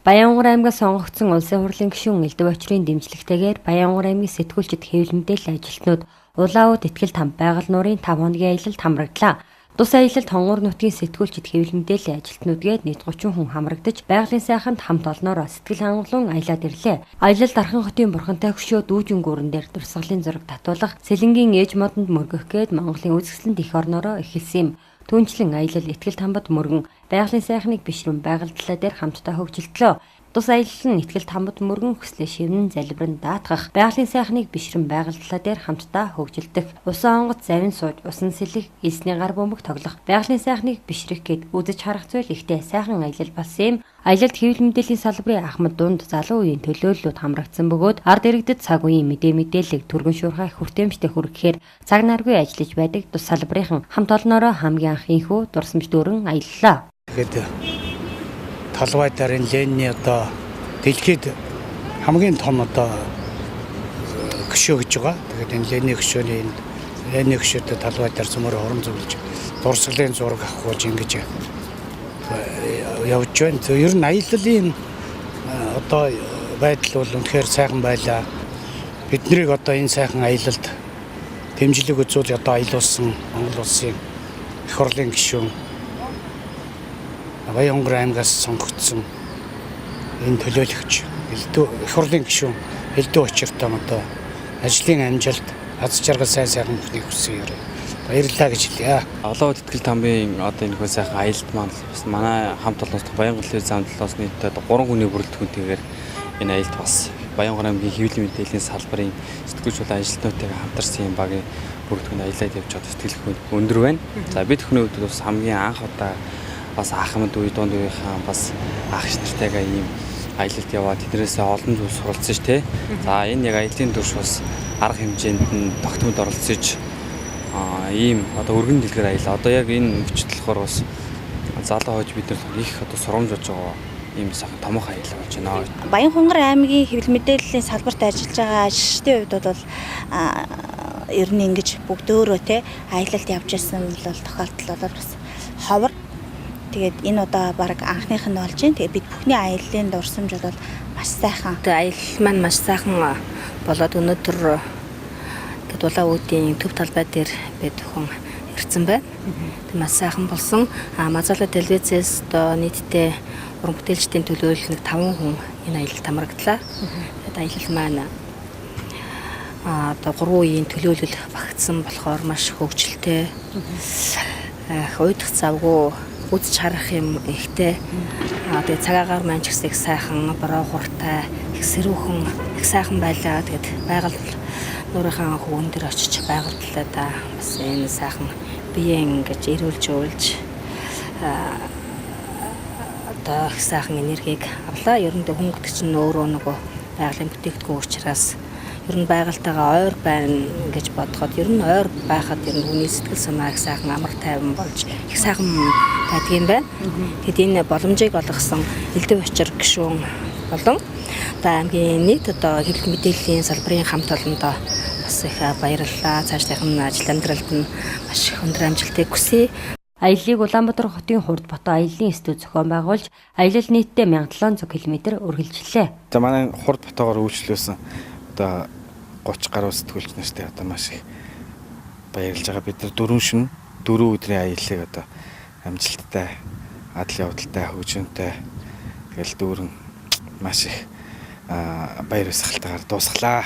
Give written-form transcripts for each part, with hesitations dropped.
Баянгар аймгаас сонгогдсон улсын хурлын гишүүн Элдв очрын дэмжлэгтэйгээр Баянгар аймгийн сэтгүүлчид хэвлэл мэдээллийн ажилтнууд улаан уд итгэл там байгаль нуурын 5 хоногийн аялалд хамраглаа. Тус аялалд хонгор нутгийн сэтгүүлчид хэвлэл мэдээллийн ажилтнуудгээд нийт 30 хүн хамрагдаж байгалийн сайханд хамт олноороо сэтгэл хангалуун аялаад ирлээ. Аялалд Архан хотын бурхантай хөшөө дүүжин гүүрэн дээр дурсгалын зураг татуулах, сэлэнгийн ээж модонд мөргөх гээд Монголын үзэсгэлэнт их орноороо эхэлсэн юм. Түүнчлэн аялал итгэл тамбад мөргөн байгалийн сайхныг бишрэн байгаль талаа дээр хамтдаа хөгжилтлөө. Тус аялал нь итгэл тамбад мөргөн хүслээ шивнэн залбиран даатгах, байгалийн сайхныг бишрэн байгаль талаа дээр хамтдаа хөгжилдөх, усан онгоц зарин сууж, усан сэлэх, эсний гар бөмбөг тоглох, байгалийн сайхныг бишрэх гээд үзэж харах зүйл ихтэй сайхан аялал болсон юм. Аялалд хэвлэл мэдээллийн салбарын ахмад дунд залуу үеийн төлөөллүүд хамрагдсан бөгөөд ард иргэдэд цаг үеийн мэдээллийг түргэн шуурхай хүртээмжтэй хүргэхээр цаг наргүй ажиллаж байдаг тус салбарын хамт олноороо хамгийн анх инхүү дурсамж дүүрэн аяллаа. Тэгээд талбай дарын Ленины одоо дэлхийд хамгийн том одоо гишүү гэж байгаа. Тэгээд энэ Ленины гишүүтэй талбай дээр цөмөр орон зөвлөж дурсгалын зураг авахгүйж ингэж явж байна. Ер нь аяллалын одоо байдал бол үнэхээр сайхан байлаа. Биднийг одоо энэ сайхан аялалд дэмжлэг үзүүл одоо аялуулсан Монгол улсын их хурлын гишүүн Баянгар аймгаас сонгогдсон энэ төлөөлөгч их хурлын гишүүн Элдв очиртой одоо ажлын амжилт аз жаргал сайхан бүхнийг хүсье. Баярлалаа гэж хэлье. Олон итгэл тамбын одоо энэ хөө сайхан аялалд маань бас манай хамт олонс Баянгар зам талаас нийтдээ 3 хүний бүрэлдэхүүнтэйгээр энэ аялалд бас Баянгар аймгийн хэвлэл мэдээллийн салбарын сэтгүүлч ажилтнуудтай хамтарсан юм багийн бүрэлдэхүүн аялалд явж байгаа сэтгэл өндөр байна. За бид бүхний хувьд бас хамгийн анх удаа бас ахмад үе дунд үеийнхэн бас ах ш нартайгаа ийм аялалд яваад тэднээс олон зүйл суралцж тэ. За энэ яг аяллаа дурш бас арга хэмжээнд нь тогтмол оролцож ийм одоо өргөн дэлгэр аялал одоо яг энэ өчтөл болохоор бас залуу хойж бид нар их одоо сурамж болж байгаа ийм сайхан томоохон аялал болж байна. Баянгар аймгийн хэвлэл мэдээллийн салбарт ажиллаж байгаа ажилчдын хувьд бол ер нь ингэж бүгдөө тэ аялалд явж ирсэн бол тохиолдол бол бас ховор. Тэгээд энэ удаа баг анхных нь болж байна. Тэгээд бид бүхний аяллаа дурсамж бол маш сайхан. Аялал маань маш сайхан болоод өнөөдөр улаан үүдийн төв талбай дээр бид хүн ирсэн байна. Тэг маш сайхан болсон. Мазала телевизээс одоо нийтдээ уран бүтээлчдийн төлөөлөл 5 хүн энэ аялалд хамрагдлаа. Тэгээд аялал маань одоо 3 үеийн төлөөлөл багтсан болохоор маш хөгжилтэй. Уйдах завгүй үзэж харах юм ихтэй. Тэгээд цагаагаар маань ч гэсэн их сайхан, бороо хуртай, их сэрүүхэн, их сайхан байлаа. Тэгээд байгаль нуурынхаа хөвөн дээр очиж байгаль талаа бас энэ сайхан биеийн ингэж ирүүлж өөлж одоо их сайхан энергийг авлаа. Ер нь хүн гэдэг чинь өөрөө нөгөө байгалийн бүтээгдэхүүн учраас ер нь байгальтайгаа ойр байна гэж бодоход ер нь ойр байхад ер нь хүний сэтгэл санаа их сайхан амар тайван болж их сайхан байдаг юм байна. Тэгэд энэ боломжийг олгосон Элдв очир гишүүн болон одоо аймгийн нийт одоо хэвлэл мэдээллийн салбарын хамт олондоо бас их баярлалаа. Цаашлахын ажил амьдралд нь маш их өндөр амжилтыг хүсье. Аяллыг Улаанбаатар хотын Хурд Бото аяллаа студ зохион байгуулж аялал нийтдээ 1700 км үргэлжлэлээ. За манай Хурд Ботогоор үйлчлүүлсэн одоо 30 гаруй сэтгүүлч нартай одоо маш их баярлж байгаа. Бид нар 4 өдрийн аяллыг одоо амжилттай, адал явдалтай, хөгжинтэй тэгэл дүүрэн маш их баяр баясгалтайгаар дуусглаа.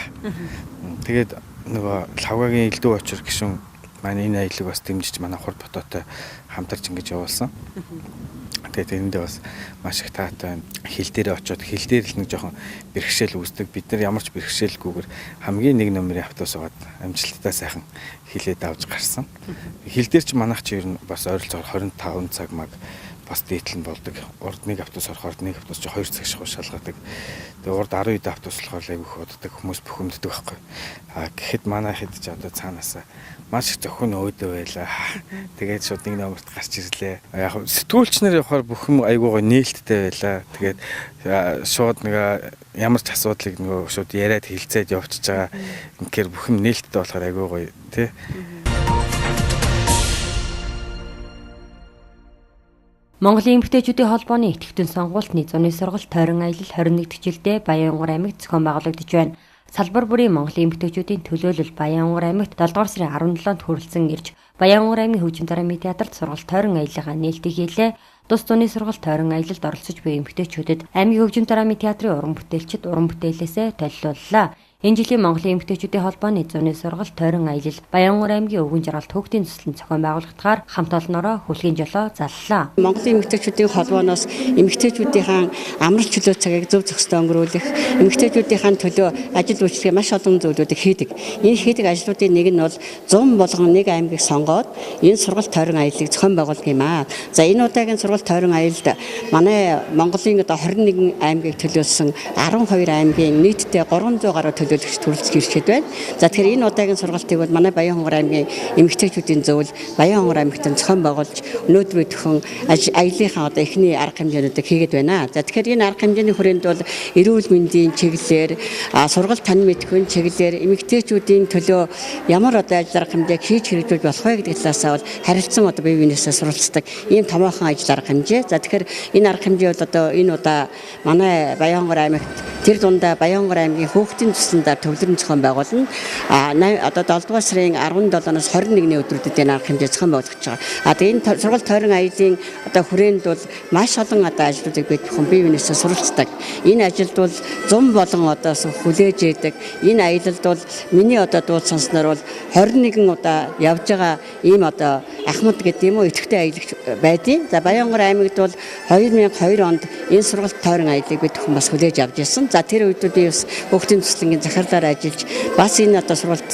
Тэгээд нөгөө лавгагийн Элдв очир гишүүн манай энэ аяллыг бас дэмжиж манай Хурд Бототой хамтарч ингэж явуулсан. Тэгээд эндээ бас маш их таатай хил дээр очиод хил дээр л нэг жоохон бэрхшээл үүсдэг. Бид нар ямар ч бэрхшээлгүйгээр хамгийн 1 номерын автобус аваад амжилттай сайхан хилээд авч гарсан. Хил дээр ч манайх чи ер нь бас ойролцоогоор 25 цаг маг бас дээдлэн болдог. Урд нэг автобус орохоор нэг автобус чи 2 цаг шалгадаг. Тэгээ урд 10 автобус болохоор айгүйх уддаг хүмүүс бухимддаг байхгүй. Гэхэд манай хэд ч одоо цаанаасаа маш их зөвхөн өөдөө байлаа. Тэгээд шууд нэг номерт гарч ирлээ. Яг сэтгүүлч нар явахаар бүх юм айгуугаа нээлттэй байлаа. Тэгээд шууд нэг ямар ч асуудлыг нөгөө шууд яриад хэлцээд явчихж байгаа. Инхээр бүх юм нээлттэй болохоор айгуугаа тий. Монголын эмэгтэйчүүдийн холбооны идэвхтэн сонгуультны зуны сургалт тойрон аялал 21 жилдээ Баянгар аймагт зохион байгуулагдаж байна. Салбар бүрийн Монголын эмэгтэйчүүдийн төлөөлөл Баянгар аймагт 7 дугаар сарын 17-нд хүрэлцэн ирж Баянгар аймгийн хөгжим дараамын театрт сургалт тойрон аяллаа нээлтийг хийлээ. Тус зуны сургалт тойрон аялалд оролцож буй эмэгтэйчүүдэд аймгийн хөгжим дараамын театрын уран бүтээлчид уран бүтээлээсээ толилууллаа. Энэ жилийн Монголын эмэгтэйчүүдийн холбооны зуны сургалт тойрон аялал Баянгар аймгийн өвгөн жаргалт хүүхдийн төслийн зохион байгуулалтаар хамт олноороо хүлгийн жолоо заллаа. Монголын эмэгтэйчүүдийн холбооноос эмэгтэйчүүдийн амралт чөлөө цагийг зөв зохистой өнгөрүүлэх, эмэгтэйчүүдийн төлөө ажил үйлчлэгээ маш олон зүйлүүдийг хийдэг. Энэ хийдэг ажлуудын нэг нь бол 100 болгон нэг аймгийг сонгоод энэ сургалт тойрон аяллыг зохион байгуулдаг юм аа. За энэ удаагийн сургалт тойрон аялалд манай Монголын 21 аймгийг төлөөлсөн 12 аймгийн нийтдээ 300 гаруй төлөөлөгч төрөлцөж ирчээд байна. За тэгэхээр энэ удаагийн сургалтыг бол манай Баянгар аймгийн эмэгтэйчүүдийн зөвлөл Баянгар аймагт зохион байгуулж өнөөдөр өдөрхөн аяллахаа одоо эхний арга хэмжээнүүдийг хийгээд байна. За тэгэхээр энэ арга хэмжээний хүрээнд бол эрүүл мэндийн чиглэлээр сургалт тань мэдхүйн чиглэлээр эмэгтэйчүүдийн төлөө ямар одоо ажил арга хэмжээг хийж хэрэгжүүлж болох вэ гэдэг талаасаа бол харилцан одоо бие биенээсээ суралцдаг ийм томоохон ажил арга хэмжээ. За тэгэхээр энэ арга хэмжээ бол одоо энэ удаа манай Баянгар аймагт тэр дундаа Баянгар аймгийн хүүхдийн төслөндөө төвлөрөн зохион байгуулна. Одоо 7 дугаар сарын 17-оос 21-ний өдрүүдэд энэ арга хэмжээ зохион байгуулагдаж байгаа. Тэгээ энэ сургалт тойрон аяллаа одоо хүрээнд бол маш олон одоо ажлуудыг бид бүхэн бие биенээсээ суралцдаг. Энэ ажилд бол 100 болон одоо хүлээж яадаг. Энэ аялалд бол миний одоо дуу сонсноор бол 21 удаа явж байгаа ийм одоо ахмад гэдэг юм уу идэвхтэй аялагч байдیں۔ За Баянгар аймагт бол 2002 онд энэ сургалт тойрон аяллыг бид бүхэн бас хүлээж авч ирсэн. За тэр үед би бас хүүхдийн төслөнгийн захирлаар ажиллаж бас энэ одоо сургалт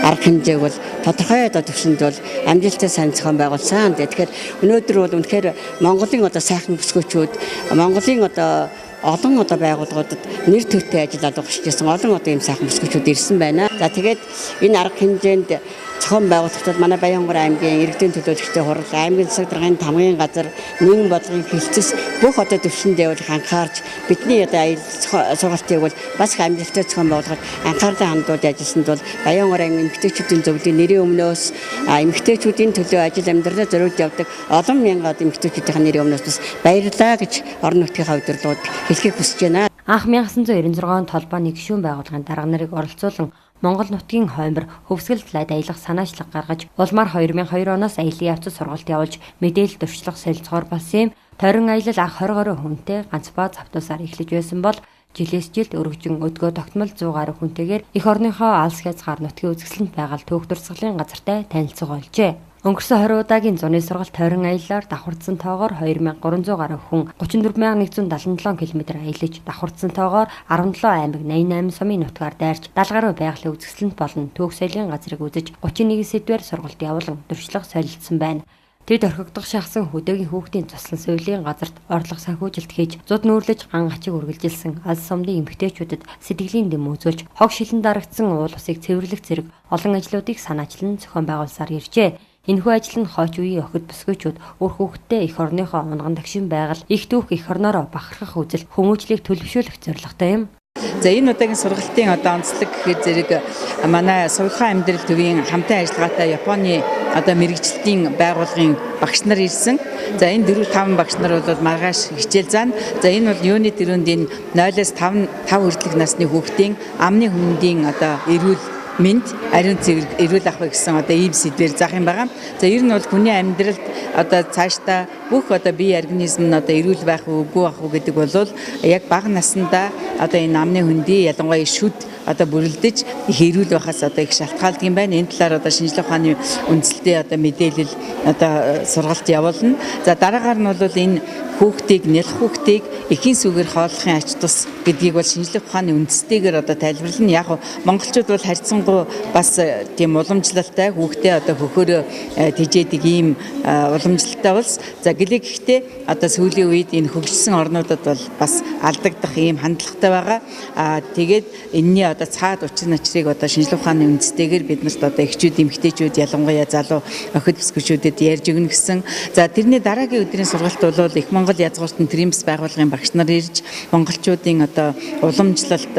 арга хэмжээг бол тодорхой одоо төвшөнд бол амжилттай сайн зохион байгуулсан. Тэгэхээр өнөөдөр бол үнэхээр Монголын одоо сайхан бүсгүйчүүд Монголын одоо олон одоо байгууллагуудад нэр төртэй ажил алгуулж ирсэн олон одоо ийм сайхан бүсгүйчүүд ирсэн байна. За тэгээд энэ арга хэмжээнд зохион байгуулагчид манай Баянгар аймгийн иргэдийн төлөөлөгчтэй хурал, аймгийн засаг даргын тамгын газар, нийгэм бодлогын хэлтс бүх одоо төвшөндөө бол анхаарч бидний одоо аялал сургалтыг бол бас их амжилттай зохион байгуулахад анхаарлаа хандуулж ажилласанд бол Баянгар аймгийн эмэгтэйчүүдийн зөвлөлийн нэрийн өмнөөс эмэгтэйчүүдийн төлөө ажил амьдралаа зориулж явдаг олон мянган эмэгтэйчүүдийн нэрийн өмнөөс бас баярлалаа гэж орон нутгийн удирдлагууд хэлхийг хүсэж байна. Анх 1996 онд холбооны гишүүн байгууллагын дарга нарыг оролцуулан Монгол нутгийн хоймор хөвсгөл талаад аялах санаачлаг гаргаж улмаар 2002 оноос аялын явцад сургалт явуулж мэдээлэл дэвшлэх солилцоогоор болсон юм. Тойрон аялал анх 20 гаруй хүнтэй ганц баа завтуусаар эхлэж байсан бол жилээс жилд өргөжин өдгөө тогтмол 100 гаруй хүнтэйгээр эх орныхоо алс хязгаар нутгийн үзэсгэлэнт байгаль түүх дурсгалын газартай танилцуг олжээ. Өнгөрсөн 20 удаагийн зуны сургалт тойрон аяллаар давхардсан тоогоор 2300 гаруй хүн 34177 км аялаж давхардсан тоогоор 17 аймаг 88 сумын нутгаар дайрч 70 гаруй байгалийн үзэсгэлэнт болон түүх соёлын газрыг үзэж 31 сэдвээр сургалт явуулан дуршлаг солилцсон байна. Тэд орхигдох шахсан хөдөөгийн хүүхдийн туслан соёлын газарт орлого санхүүжилт хийж зуд нүүрлэж ган ачиг үргэлжилсэн алс сумдын эмэгтэйчүүдэд сэтгэлийн дэм үзүүлж хог шилэн дарагдсан уул усыг цэвэрлэх зэрэг олон ажлуудыг санаачлан зохион байгуулсаар иржээ. Энэхүү ажил нь хойч үеийн охид бүсгүйчүүд үр хүүхдтэй эх орныхоо унган тагшин байгаль их түүх эх орноороо бахархах үзэл хүмүүжлийг төлөвшүүлэх зорилготой юм. За энэ удаагийн сургалтын одоо онцлог гэхээр зэрэг манай Сувилхан амьдрал төвийн хамтын ажиллагаатай Японы одоо мэрэгчлэлтийн байгууллагын багш нар ирсэн. За энэ 4-5 багш нар бол маргааш хичээл заана. За энэ бол юуны төрөнд энэ 0-5 хүртэлх насны хүүхдийн амны хүндийн одоо эрүүл мэд ариун цэвэр эрүүл ах гэсэн одоо ийм сэдвээр заах юм байгаа. За ер нь бол хүний амьдралд одоо цаашдаа бүх одоо бие организм нь одоо эрүүл байх уу үгүй байх уу гэдэг бол яг бага наснда одоо энэ амны хөндий ялангуяа шүд одоо бүрэлдэж их эрүүл байхаас одоо их шалтгаалдаг юм байна. Энэ талаар одоо шинжлэх ухааны үндэслэлтэй одоо мэдээлэл одоо сургалт явуулна. За дараагаар нь бол энэ хүүхдийг нялх хүүхдийг эхийн сүгээр хооллохын ач тус гэдгийг бол шинжлэх ухааны үндэстэйгээр одоо тайлбарлана. Яг монголчууд бол харьцангуй бас тийм уламжлалтай хүүхдээ одоо хөхөөрөө тэжээдэг ийм уламжлалтай улс. За гэлээ гэхдээ одоо сүүлийн үед энэ хөгжсөн орнуудад бол бас алдагдах ийм хандлагатай байгаа. Тэгээд энэний одоо цаад учир начрыг одоо шинжлэх ухааны үндэстэйгээр биднэрт одоо эхчүүд, эмэгтэйчүүд ялангуяа залуу охид бүсгүйчүүдэд ярьж өгнө гэсэн. За тэрний дараагийн өдрийн сургалт бол их Монгол язгууртан тримс байгууллагын багш нар ирж монголчуудын одоо уламжлалт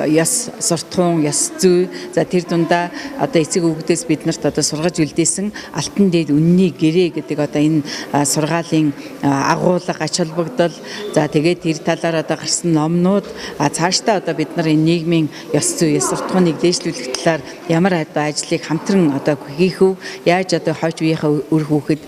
яс суртахуун, яс зүй за тэр дундаа одоо эцэг өвгдөөс биднэрт одоо сургаж үлдээсэн алтан дээд үнний гэрээ гэдэг одоо энэ сургаалын агуулга, ач холбогдол за тэгээд тэр талаар одоо гарсан номнууд цаашдаа одоо бид нар энэ нийгмийн ёс зүй, ёс суртахууныг дээшлүүлэх талаар ямар одоо ажлыг хамтран одоо хийх вэ? Яаж одоо хойч үеийнхээ үр хүүхэд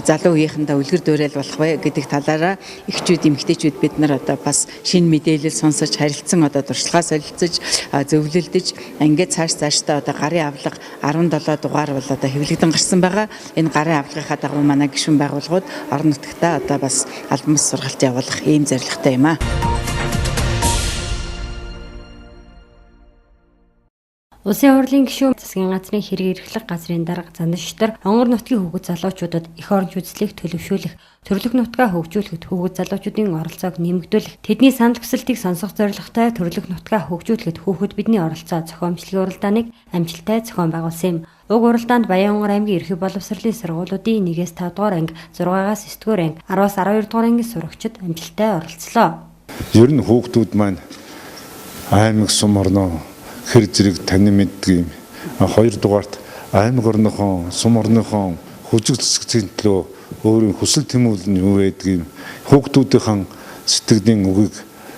залуу үеийнхэндээ үлгэр дуурайл болох вэ гэдэг талаараа эхчүүд, эмэгтэйчүүд бид нар одоо бас шинэ мэдээлэл сонсож харилцсан одоо туршлагаа солилцож зөвлөлдөж ингээд цаашдаа одоо гарын авлага 17 дугаар бол одоо хэвлэгдэн гарсан байгаа. Энэ гарын авлагынхаа дагуу манай гишүүн байгууллагууд орон нутгтаа одоо бас албан ёс сургалт явуулах ийм зорилготой юм аа. Улсын хурлын гишүүн засгийн газрын хэрэг эрхлэх газрын дарга заншдар онгор нутгийн хүүхэд залуучуудад эх оронч үзлийг төлөвшүүлэх, төрлөх нутгаа хөгжүүлэхэд хүүхэд залуучуудын оролцоог нэмэгдүүлэх, тэдний санал хүсэлтийг сонсох зорилготой төрлөх нутгаа хөгжүүлэхэд хүүхэд бидний оролцоо зохиомжлогийн уралдааныг амжилттай зохион байгуулсан юм. Уг уралдаанд Баянгор аймгийн ерхий боловсролын сургуулиудын 1-ээс 5 дугаар анги, 6-аас 9 дугаар анги, 10-аас 12 дугаар ангийн сурагчид амжилттай оролцлоо. Ер нь хүүхдүүд маань аймаг сум орноо хэр зэрэг тань мэддэг юм. Хоёрдугаарт аймаг орныхон, сум орныхон хүчиг засгийн төлөө өөрийн хүсэл тэмүүлэл нь юу байдаг юм. Хүүхдүүдийн сэтгэлийн үгийг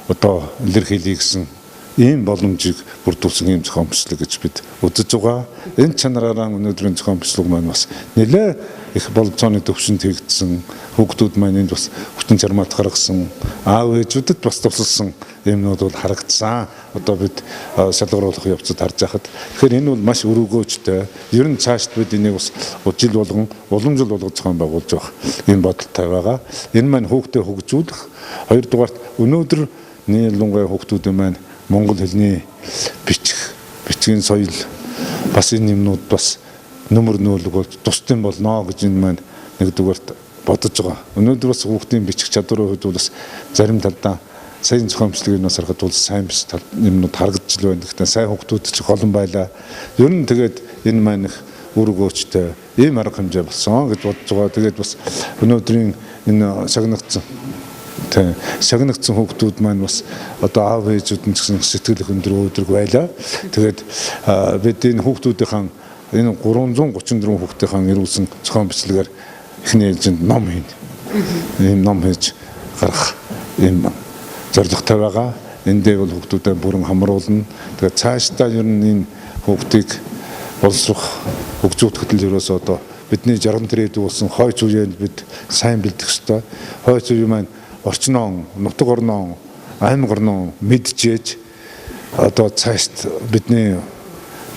одоо илэрхийлье гэсэн ийм боломжийг бүрдүүлсэн ийм зохион бичлэг гэж бид үзэж байгаа. Энэ чанараараа өнөөдрийн зохион бичлэг маань бас нэлээ их болцооны төвшөнд хийгдсэн, хүүхдүүд маань энд бас хүчин чармаат гаргасан, аав ээжүүдэд бас тусалсан юмнууд бол харагдсан. Одоо бид шалгаруулах явцад харж байхад тэгэхээр энэ бол маш өрөөгөөжтэй. Ер нь цаашд бид энийг бас жил болгон уламжлал болгож зохион байгуулж байгаа ийм бодолтой байгаа. Энэ маань хүүхдэд хөгжүүлэх, хоёрдугаарт өнөөдөр нийлэнгүй хүүхдүүд маань монгол хэлний бичгийн соёл бас энэ юмнууд бас нөмөр нөөлөг болж тусдсан болно гэж энэ маань нэгдүгээрт бодож байгаа. Өнөөдөр бас хүүхдийн бичих чадварын хувьд бол бас зарим талдаа сайн зохион бичлэгийг харахад бол сайн биш юмнууд харагдж л байна. Гэхдээ сайн хүүхдүүд ч голон байлаа. Ер нь тэгээд энэ маань их өргөөчтэй ийм арга хэмжээ болсон гэж бодож байгаа. Тэгээд бас өнөөдрийн энэ шагнагдсан хүүхдүүд маань бас одоо аав ээжүүд нь ч гэсэн сэтгэл өндөр өдрөг байлаа. Тэгээд бид энэ хүүхдүүдийн энэ 334 хүүхдийн ирүүлсэн зохион бичлэгээр эхний ээлжинд ном хийн. Ийм ном хийж гарах ийм зорилготой байгаа. Эндээ бол хүүхдүүдэд бүрэн хамруулна. Тэгээд цаашдаа ер нь энэ хүүхдийг боловсрох хөгжүүлэх төлөө ерөөсөө одоо бидний 60 тэрээд болсон хойч үеэнд бид сайн бэлдэх ёстой. Хойч үе маань орчноо, нутаг орноо, аймаг орноо мэдчихэж одоо цаашд бидний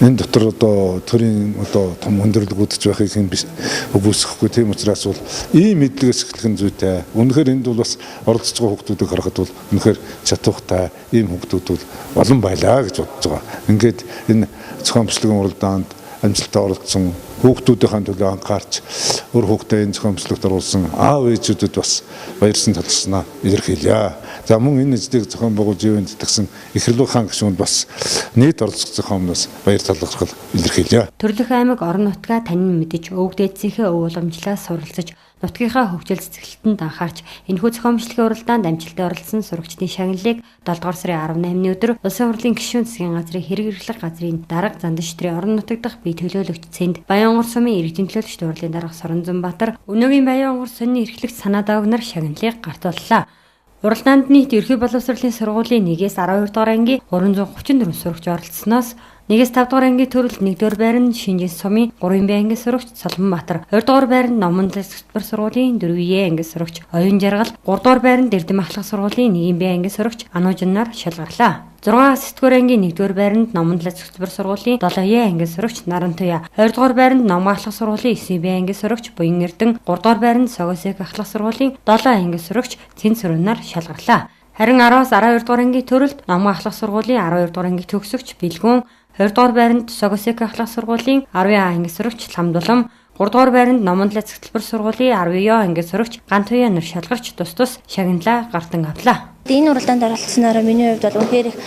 энэ дотор одоо төрийн одоо том өндөрлөгүүдж байхыг хэн биш өгөөсөхгүй. Тийм учраас бол ийм мэдлэгээс эхлэх нь зүйтэй. Үнэхээр энд бол бас оролцож байгаа хүүхдүүдийг харахад бол үнэхээр чадвартай ийм хүүхдүүд бол олон байлаа гэж бодож байгаа. Ингээд энэ зохион бичлэгийн уралдаанд амжилттай оролцсон хүүхдүүдийн төлөө анхаарч өөр хүүхдээ энэ зохион бичлэгт оруулсан аав ээжүүдэд бас баярсан талшнаа илэрхийлье. За мөн энэ эзлийг зохион байгуулж ивэнд тагсан Ихрэлүү хаан гишүүнд бас нийт оролцох зохиомноос баяр талархал илэрхийлье. Төрлөх аймаг орон нутгаа танин мэдэж өвөг дээдсийнхээ өв уламжлалаас суралцаж нутгийнхаа хөгжил цэцгэлтэнд анхаарч энэхүү зохион бичлэгийн уралдаанд амжилттай оролцсон сурагчдын шагналыг 7 дугаар сарын 18-ны өдөр Улсын хурлын гишүүн засгийн газрын хэрэг эрхлэх газрын дарга Занданштрын орон нутаг дахь бие төлөөлөгч Цэнд Баянгор сумын иргэдийн төлөөлөгчд урлын дарга Соронзонбаатар өнөөгийн Баянгор сумын эрхлэгч санаа давг нар шагналыг гартууллаа. Уралдаанд нийт ерхий боловсролын сургуулийн 1-ээс 12 дугаар ангийн 334 сурагч оролцсноос 1-ээс 5 дугаар ангийн төрөлд 1-р байранд Шинжин сумын 3-ын б ангийн сурагч Соломбаатар, 2 дугаар байранд Номонлол sektor сургуулийн 4-ийн ангийн сурагч Оюун Жаргал, 3 дугаар байранд Эрдэм ахлах сургуулийн 1-ийн б ангийн сурагч Ануужин нар шалгарлаа. 6-аас 9 дугаар ангийн 1-р байранд Номонлол sektor сургуулийн 7-ийн ангийн сурагч Наран Туя, 2 дугаар байранд Ном ахлах сургуулийн 9-ийн б ангийн сурагч Буян Эрдэн, 3 дугаар байранд Согосек ахлах сургуулийн 7 ангийн сурагч Цэнт Сүрэн нар шалгарлаа. Харин 10-аас 12 дугаар ангийн төрөлд Ном ахлах сургуулийн 12 дугаар ангийн төгсөгч Бэлгүүн, 2 дугаар байранд Согосек ахлах сургуулийн 10 ангийн сурагч Ламдулам, 3 дугаар байранд Номонлол sektor сургуулийн 10 ангийн сурагч Гантуя нар шалгарч тус шагналаа гартан авлаа. Энэ уралдаанд оролцсоноор миний хувьд бол үнэхээр их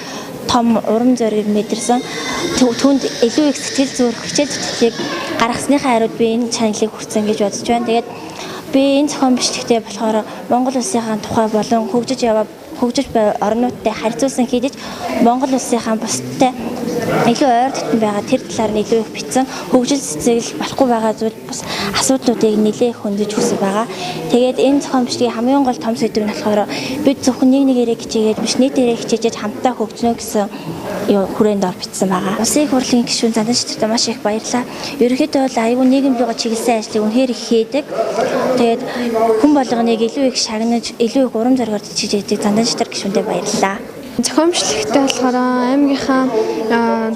том урам зориг мэдэрсэн. Түүнд илүү их сэтгэл зүйр хичээл зүтгэлийг гаргасныхаа хариуд би энэ чаналыг хүртсэн гэж бодож байна. Тэгээд Би энэ зохион бичлэгтээ болохоор Монгол улсынхаа тухай болон хөгжиж буй орнуудтай харьцуулсан хийдэж Монгол улсынхаа бусдтай илүү ойр дотн байгаа тэр талаар нь илүү их бичсэн хөгжил цэцэглэл болохгүй байгаа зүйл бас асуудлуудыг нэлээх хөндөж өгсөн байгаа. Тэгээд энэ зохион бичлэгийн хамгийн гол том сэдв нь болохоор бид зөвхөн нэг нэгээрээ хичээгээд биш нийтээрээ хичээж хамтаа хөгжнө гэсэн хүрээнд ор бичсэн байгаа. Улсын их хурлын гишүүн Зандан шидртэ маш их баярлалаа. Ерөнхийдөө бол аюул нийгэм рүүгээ чиглэсэн ажлыг үнэхээр их хийдэг. Тэгээд хүн болгоныг илүү их шагнаж, илүү их урам зоригоор чижээдэг Зандан шидртэ гишүүндээ баярлалаа. Зохион бичлэгтээ болохоор аймгийнхаа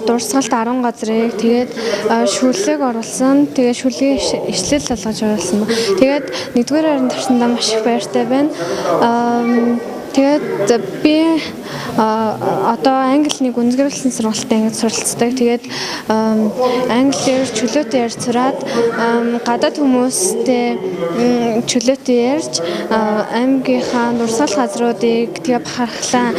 дурсгалт 10 газрыг тэгээд шүрлэг оруулсан. Тэгээд шүрлэгийн ишлэл болгож оруулсан. Тэгээд 1-р хайрын тавцандаа маш их баяртай байна. Тэгээд би одоо англи нэг үндэслэн сургалтад ингэж суралцдаг. Тэгээд англиэр чөлөөтэй ярьж сураад гадаад хүмүүстэй чөлөөтэй ярьж аймгийнхаа дурсгал газруудыг тэгээ бахархлаа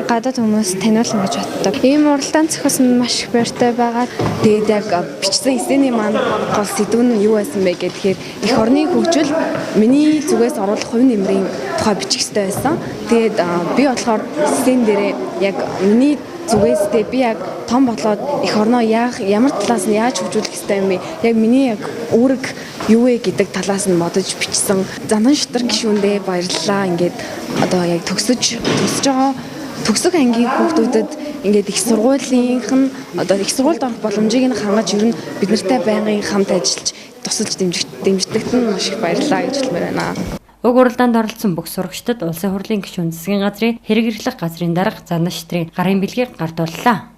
гадаад хүмүүс таниулна гэж боддог. Ийм уралдаан зохиосон маш их баяртай байгаа. Тэгээд яг бичсэн эссений маань гол сэдв нь юу байсан бэ гэхээр эх орны хөгжил миний зүгээс оруулах хувь нэмрийн тухай бичих хэрэгтэй байсан. Тэгээд би болохоор эссен дээрээ яг миний зүгээстэй би яг том болоод эх орноо ямар талаас нь яаж хөгжүүлэх хэрэгтэй юм бэ? Яг миний яг үүрэг юу вэ гэдэг талаас нь бодож бичсэн. Зандан шидртэ гишүүндээ баярлалаа. Ингээд одоо яг төгсөж байгаа төгсөх ангийн хүүхдүүдэд ингээд их сургуулийнх нь одоо их сургуульд орох боломжийг нь хангаж ер нь бид нартай байнгын хамт ажиллаж тусалж дэмждэгт нь маш их баярлалаа гэж хэлмээр байна. Уг уралдаанд оролцсон бүх сурагчдад Улсын хурлын гишүүн засгийн газрын хэрэг эрхлэх газрын дарга Зандан шидрийн гарын бэлгийг гардууллаа.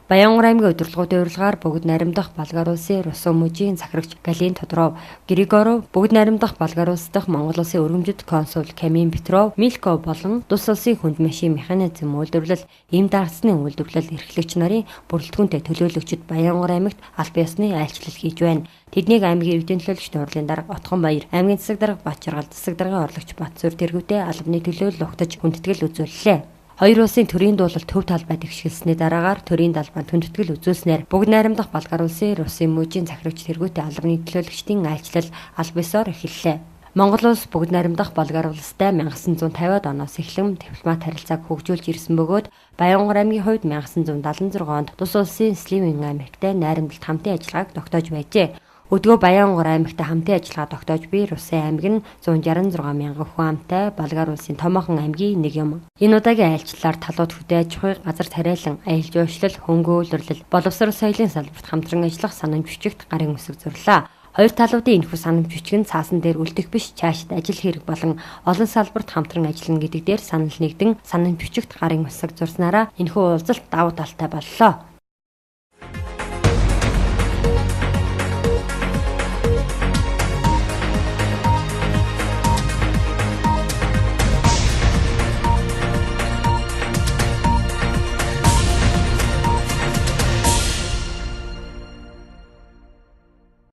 Баянгар аймгийн удирдлагуудын урилгаар бүгд наримдах Болгар улсын Рус мужийн захирагч Галин Тодоров, Григоров, бүгд наримдах Болгар улс дахь Монгол улсын өргөмжит консул Камин Петров, Милко болон Тус улсын хүнд машин механизм үйлдвэрлэл, эм дагцны үйлдвэрлэл эрхлэгч нарын бүрэлдэхүүнтэй төлөөлөгчд Баянгар аймагт аль биесны айлчлал хийж байна. Тэднийг аймгийн эвдийн төлөөлөгчд урлын дарга Отхон Баяр, аймгийн засаг дарга Бачаргал, засаг даргын орлогч Батсүр тэргүүтэй албаны төлөөлөл угтаж хүндэтгэл үзүүллээ. Хоёр улсын төрийн дуулалт төв талбайд ихшгэлсний дараагаар төрийн далбаанд хүндэтгэл үзүүлснээр бүгд наримдах Болгар улсын Русын мужийн захирагч тэргүүтэй албаны төлөөлөгчдийн айлчлал аль биесээр эхэллээ. Монгол улс бүгд наримдах Болгар улстай 1950-ад оноос эхлэн дипломат харилцааг хөгжүүлж ирсэн бөгөөд Баянгар аймгийн хувьд 1976 онд Тус улсын Сливен аймагтай найрамдалт хамтын ажиллагааг тогтоож байжээ. Өдгөө Баянгар аймагтай хамтын ажиллагаа тогтоож буй Русын аймаг нь 166 мянган хүн амтай Болгар улсын томоохон аймгийн нэг юм. Энэ удаагийн айлчлалаар талууд хөдөө аж ахуйг газар тариалан, аялал жуулчлал, хөнгө үйлрэл, боловсрол соёлын салбарт хамтран ажиллах санамж бичигт гарын үсэг зурлаа. Хоёр талуудын энэхүү санамж бичиг нь цаасан дээр үлдэх биш цаашид ажил хэрэг болон олон салбарт хамтран ажиллана гэдэг дээр санал нэгдэн санамж бичигт гарын үсэг зурснараа энэхүү уулзалт давуу талтай боллоо.